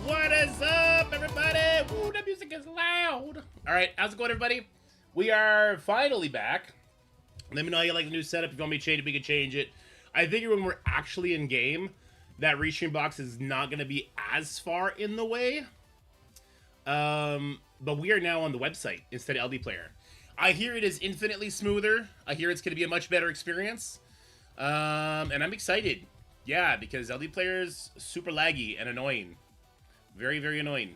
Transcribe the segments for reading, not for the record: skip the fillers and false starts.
What is up, everybody? Woo, that music is loud. All right, how's it going, everybody? We are finally back. Let me know how you like the new setup. If you want me to change it, we can change it. I figure when we're actually in game, that restream box is not going to be as far in the way. But we are now on the website instead of LD Player. I hear it is infinitely smoother. I hear it's going to be a much better experience. And I'm excited. Yeah, because LD Player is super laggy and annoying. Very, very annoying.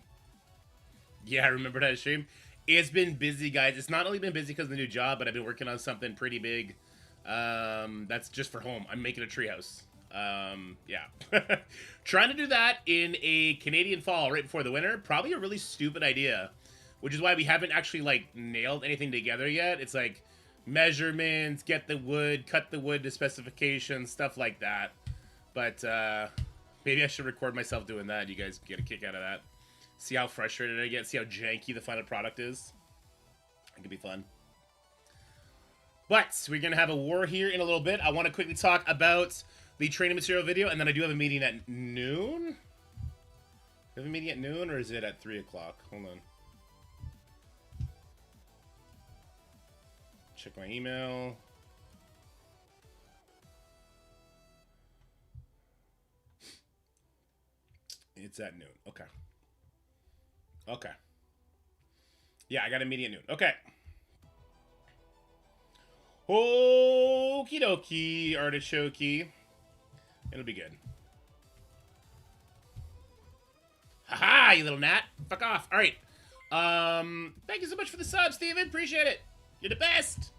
Yeah, I remember that stream. It's been busy, guys. It's not only been busy because of the new job, but I've been working on something pretty big. That's just for home. I'm making a treehouse. Yeah. Trying to do that in a Canadian fall right before the winter. Probably a really stupid idea. Which is why we haven't actually, like, nailed anything together yet. It's like measurements, get the wood, cut the wood to specifications, stuff like that. But, maybe I should record myself doing that. You guys get a kick out of that. See how frustrated I get. See how janky the final product is. It could be fun. But we're going to have a war here in a little bit. I want to quickly talk about the training material video. And then I do have a meeting at noon. Do you have a meeting at noon or is it at 3 o'clock? Hold on. Check my email. It's at noon. Okay. Okay. Yeah, I got a meeting at noon. Okay. Okie dokie, artichoke. It'll be good. Haha, you little gnat. Fuck off. All right. Thank you so much for the sub, Steven. Appreciate it. You're the best.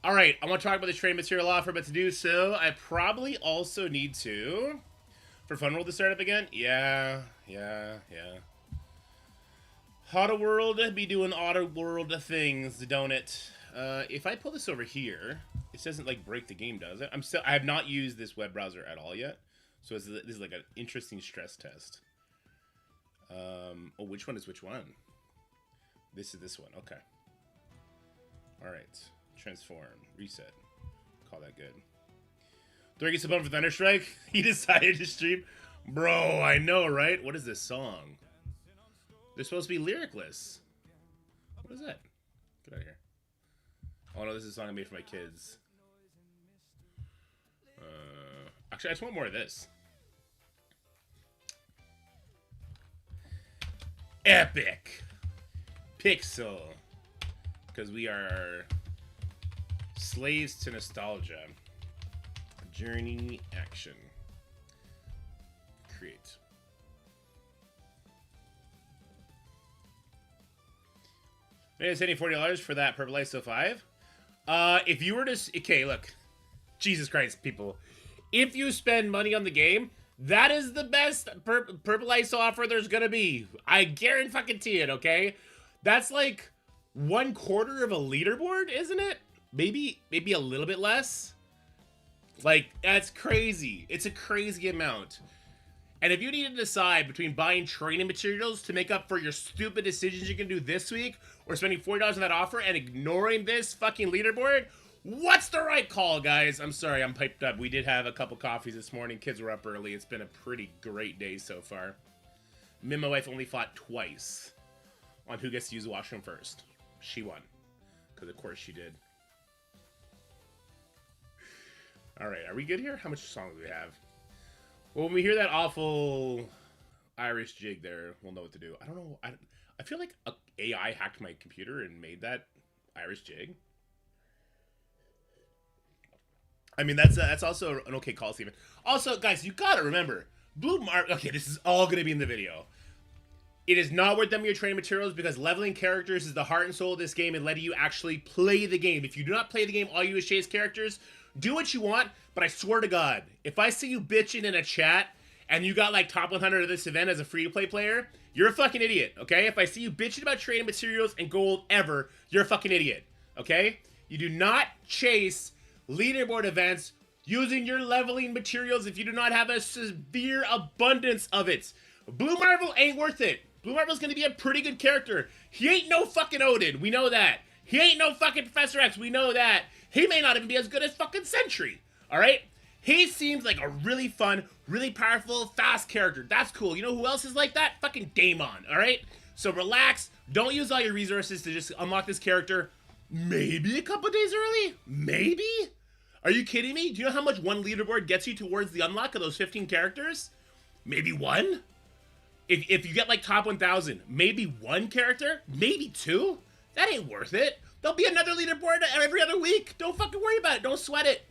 All right, I want to talk about the training material offer, but to do so, I probably also need to... For Fun World to start up again? Yeah. Auto World be doing Auto World things, don't it? If I pull this over here, it doesn't like break the game, does it? I have not used this web browser at all yet, so this is like an interesting stress test. Oh, which one is which one? This is this one. Okay. All right. Transform. Reset. Call that good. Do I get support for Thunderstrike? He decided to stream. Bro, I know, right? What is this song? They're supposed to be lyricless. What is that? Get out of here. Oh no, this is a song I made for my kids. Actually, I just want more of this. Epic. Pixel. Because we are slaves to nostalgia. Journey action. Create. Maybe it's $40 for that Purple ISO 5. If you were to... Okay, look. Jesus Christ, people. If you spend money on the game, that is the best Purple ISO offer there's gonna be. I guarantee it, okay? That's like 1/4 of a leaderboard, isn't it? Maybe a little bit less. Like, that's crazy. It's a crazy amount. And if you need to decide between buying training materials to make up for your stupid decisions you can do this week, or spending $40 on that offer and ignoring this fucking leaderboard, what's the right call, guys? I'm sorry, I'm piped up. We did have a couple coffees this morning. Kids were up early. It's been a pretty great day so far. Me and my wife only fought twice on who gets to use the washroom first. She won. Because, of course, she did. All right, are we good here? How much songs do we have? Well, when we hear that awful Irish jig there, we'll know what to do. I don't know. I feel like a AI hacked my computer and made that Irish jig. I mean, that's also an okay call, Steven. Also, guys, you gotta remember, Blue Mark... Okay, this is all gonna be in the video. It is not worth them your training materials because leveling characters is the heart and soul of this game and letting you actually play the game. If you do not play the game, all you do is chase characters... Do what you want, but I swear to God, if I see you bitching in a chat and you got like top 100 of this event as a free-to-play player, you're a fucking idiot, okay? If I see you bitching about training materials and gold ever, you're a fucking idiot, okay? You do not chase leaderboard events using your leveling materials if you do not have a severe abundance of it. Blue Marvel ain't worth it. Blue Marvel's gonna be a pretty good character. He ain't no fucking Odin. We know that. He ain't no fucking Professor X. We know that. He may not even be as good as fucking Sentry. All right? He seems like a really fun, really powerful, fast character. That's cool. You know who else is like that? Fucking Daemon. All right? So relax. Don't use all your resources to just unlock this character. Maybe a couple days early? Maybe? Are you kidding me? Do you know how much one leaderboard gets you towards the unlock of those 15 characters? Maybe one? If you get like top 1,000, maybe one character? Maybe two? That ain't worth it. There'll be another leaderboard every other week. Don't fucking worry about it. Don't sweat it.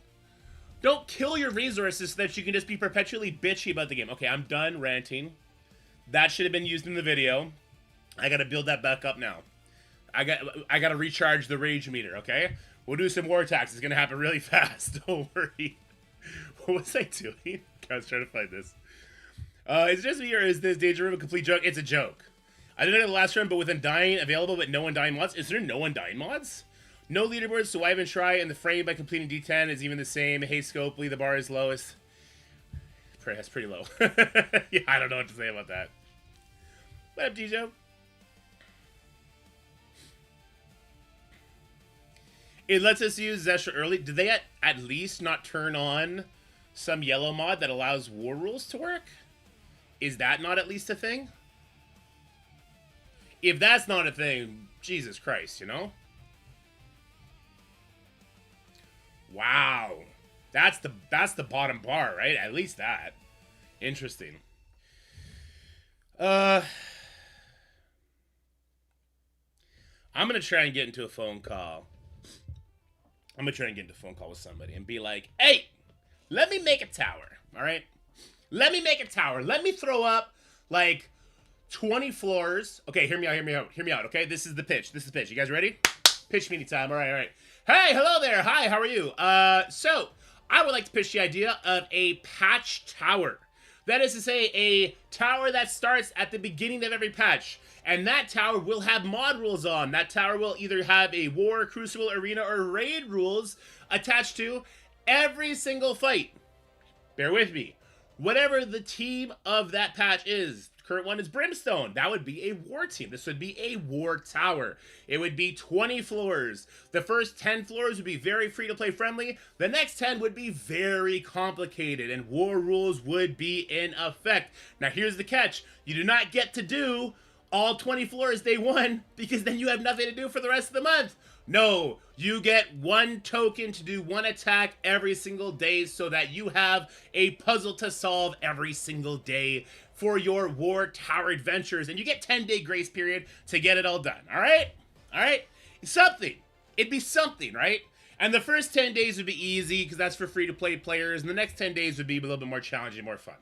Don't kill your resources so that you can just be perpetually bitchy about the game. Okay, I'm done ranting. That should have been used in the video. I gotta build that back up now. I gotta recharge the rage meter, okay? We'll do some war attacks. It's gonna happen really fast. Don't worry. What was I doing? I was trying to find this. Is it just me or is this Danger Room a complete joke? It's a joke. I did it in the last run, but with Undying available, but no Undying mods. Is there no Undying mods? No leaderboards, so why even try? And the frame by completing D10 is even the same. Hey, Scopely, the bar is lowest. That's pretty low. Yeah, I don't know what to say about that. What up, Dijo? It lets us use Zeshra early. Did they at least not turn on some yellow mod that allows war rules to work? Is that not at least a thing? If that's not a thing, Jesus Christ, you know? Wow. That's the bottom bar, right? At least that. Interesting. I'm gonna try and get into a phone call. I'm gonna try and get into a phone call with somebody and be like, hey, let me make a tower, all right? Let me make a tower. Let me throw up, like, 20 floors. Okay, hear me out, okay? This is the pitch. You guys ready? Pitch meeting time. All right. Hey, hello there. Hi, how are you? So, I would like to pitch the idea of a patch tower. That is to say, a tower that starts at the beginning of every patch. And that tower will have mod rules on. That tower will either have a war, crucible, arena, or raid rules attached to every single fight. Bear with me. Whatever the team of that patch is. Current one is Brimstone. That would be a war team. This would be a war tower. It would be 20 floors. The first 10 floors would be very free-to-play friendly. The next 10 would be very complicated, and war rules would be in effect. Now, here's the catch. You do not get to do all 20 floors day one, because then you have nothing to do for the rest of the month. No, you get one token to do one attack every single day so that you have a puzzle to solve every single day for your war tower adventures, and you get 10-day grace period to get it all done. All right, something. It'd be something, right? And the first 10 days would be easy because that's for free-to-play players, and the next 10 days would be a little bit more challenging, more fun.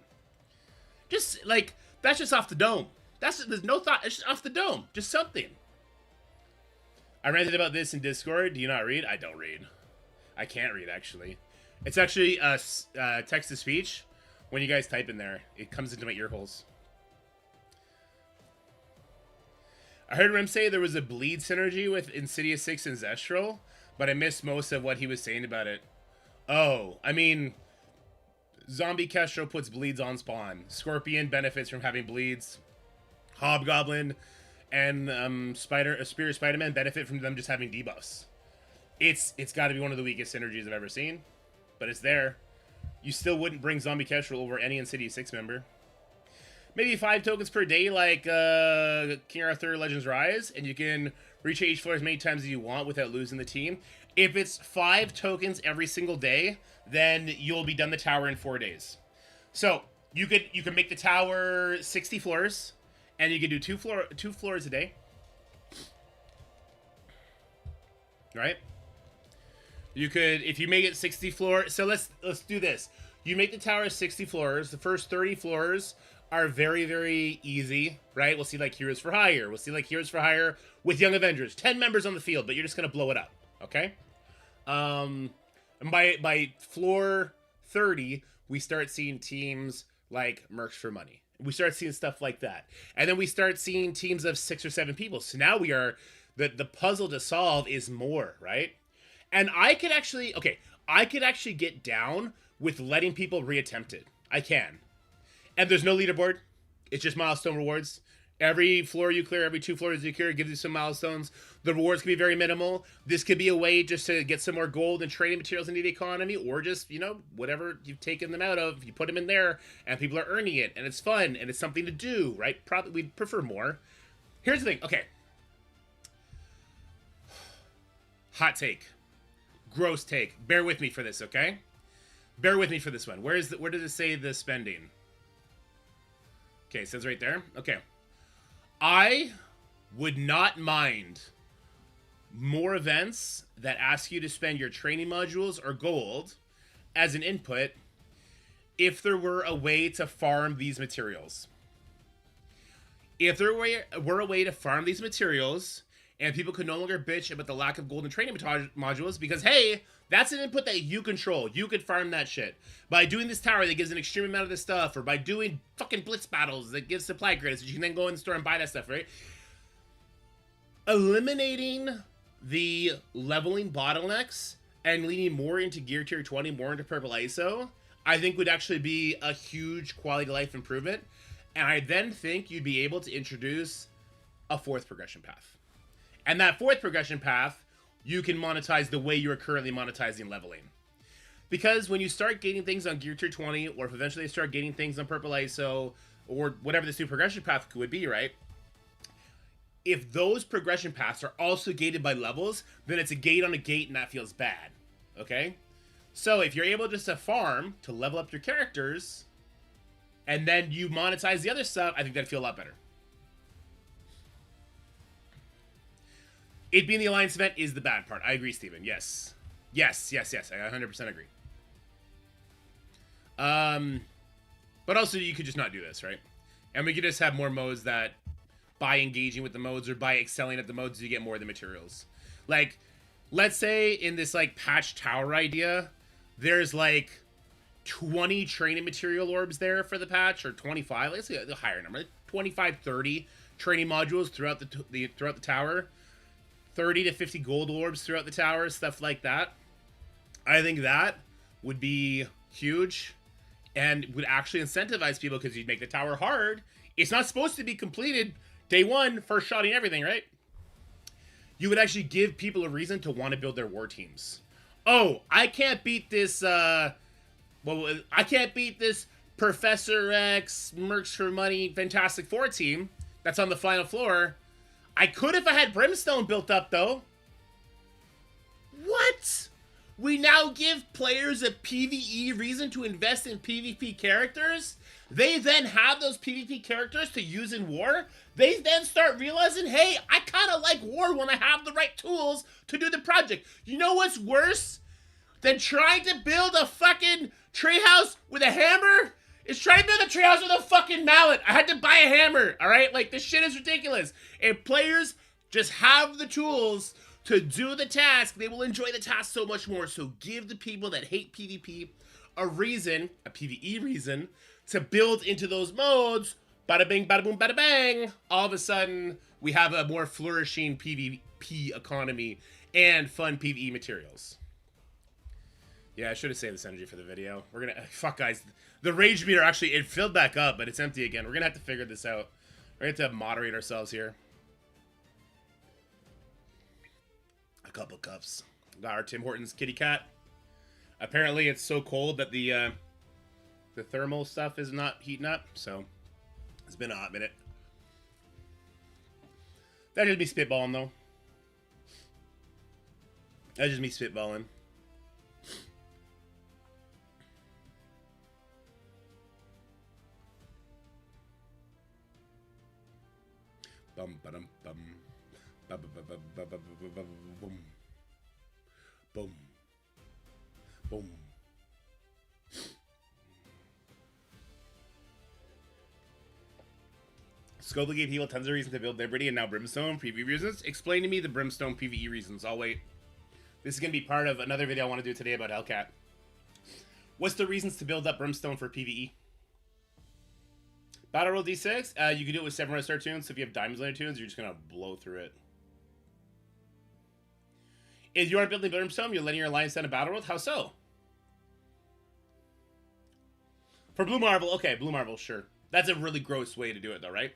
Just like that's just off the dome. There's no thought. It's just off the dome. Just something. I ranted about this in Discord. Do you not read? I don't read. I can't read, actually. It's actually text-to-speech. When you guys type in there, it comes into my ear holes. I heard Rim say there was a bleed synergy with Insidious 6 and Zestral, but I missed most of what he was saying about it. Oh, I mean, Zombie Kestrel puts bleeds on spawn. Scorpion benefits from having bleeds. Hobgoblin and Spirit Spider-Man benefit from them just having debuffs. It's got to be one of the weakest synergies I've ever seen, but it's there. You still wouldn't bring Zombie Kestrel over any Insidious 6 member. Maybe 5 tokens per day like King Arthur Legends Rise, and you can reach each floor as many times as you want without losing the team. If it's 5 tokens every single day, then you'll be done the tower in 4 days. So you could make the tower 60 floors, and you could do two floors a day. Right? You could, if you make it 60 floors, so let's do this. You make the tower 60 floors. The first 30 floors are very, very easy, right? We'll see like Heroes for Hire. We'll see like Heroes for Hire with Young Avengers. 10 members on the field, but you're just going to blow it up, okay? And by floor 30, we start seeing teams like Mercs for Money. We start seeing stuff like that. And then we start seeing teams of 6 or 7 people. So now we are, the puzzle to solve is more, right? And I could actually get down with letting people reattempt it. I can. And there's no leaderboard. It's just milestone rewards. Every floor you clear, every 2 floors you clear, gives you some milestones. The rewards can be very minimal. This could be a way just to get some more gold and trading materials into the economy, or just, you know, whatever you've taken them out of, you put them in there, and people are earning it, and it's fun, and it's something to do, right? Probably we'd prefer more. Here's the thing. Okay. Hot take. Gross take. Bear with me for this, okay? Bear with me for this one. Where does it say the spending? Okay, it says right there. Okay. I would not mind more events that ask you to spend your training modules or gold as an input if there were a way to farm these materials. If there were a way to farm these materials and people could no longer bitch about the lack of gold and training modules because, hey, that's an input that you control. You could farm that shit. By doing this tower that gives an extreme amount of this stuff, or by doing fucking blitz battles that gives supply credits, you can then go in the store and buy that stuff, right? Eliminating the leveling bottlenecks and leaning more into Gear Tier 20, more into Purple ISO, I think would actually be a huge quality of life improvement. And I then think you'd be able to introduce a 4th progression path. And that 4th progression path, you can monetize the way you're currently monetizing leveling. Because when you start gaining things on Gear Tier 20, or if eventually you start gaining things on Purple ISO, or whatever this new progression path would be, right? If those progression paths are also gated by levels, then it's a gate on a gate and that feels bad. Okay? So if you're able just to farm to level up your characters, and then you monetize the other stuff, I think that'd feel a lot better. It being the Alliance event is the bad part. I agree, Steven. Yes. Yes. I 100% agree. But also, you could just not do this, right? And we could just have more modes that, by engaging with the modes or by excelling at the modes, you get more of the materials. Like, let's say in this, like, patch tower idea, there's, like, 20 training material orbs there for the patch, or 25. Let's say a higher number. 25, 30 training modules throughout the tower. 30 to 50 gold orbs throughout the tower, stuff like that. I think that would be huge and would actually incentivize people because you'd make the tower hard. It's not supposed to be completed day one, first shotting everything, right? You would actually give people a reason to want to build their war teams. Oh, I can't beat this, I can't beat this Professor X, Mercs for Money, Fantastic Four team that's on the final floor. I could if I had Brimstone built up, though. What? We now give players a PvE reason to invest in PvP characters? They then have those PvP characters to use in war? They then start realizing, hey, I kind of like war when I have the right tools to do the project. You know what's worse than trying to build a fucking treehouse with a hammer? It's trying to build a treehouse with a fucking mallet. I had to buy a hammer, alright? Like, this shit is ridiculous. If players just have the tools to do the task, they will enjoy the task so much more. So give the people that hate PvP a reason, a PvE reason, to build into those modes. Bada bing, bada boom, bada bang. All of a sudden, we have a more flourishing PvP economy and fun PvE materials. Yeah, I should have saved this energy for the video. We're gonna... Fuck, guys. The rage meter actually, it filled back up, but it's empty again. We're gonna have to figure this out. We're gonna have to moderate ourselves here. A couple cups. Got our Tim Hortons kitty cat. Apparently, it's so cold that the thermal stuff is not heating up, so it's been a hot minute. That just me spitballing, though. That's just me spitballing. Bum ba-dum bum. Boom. Boom. Boom. Scopely gave people tons of reasons to build Liberty and now Brimstone PvE reasons. Explain to me the Brimstone PvE reasons. I'll wait. This is going to be part of another video I want to do today about Hellcat. What's the reasons to build up Brimstone for PvE? Battle Roll D6? You can do it with 7 Red Star tunes, so if you have Diamonds Layer tunes, you're just going to blow through it. If you aren't building Brimstone, you're letting your alliance down a Battle World? How so? For Blue Marvel, okay, Blue Marvel, sure. That's a really gross way to do it, though, right?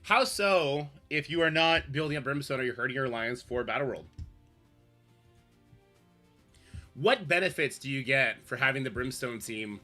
How so if you are not building up Brimstone or you're hurting your alliance for Battle World? What benefits do you get for having the Brimstone team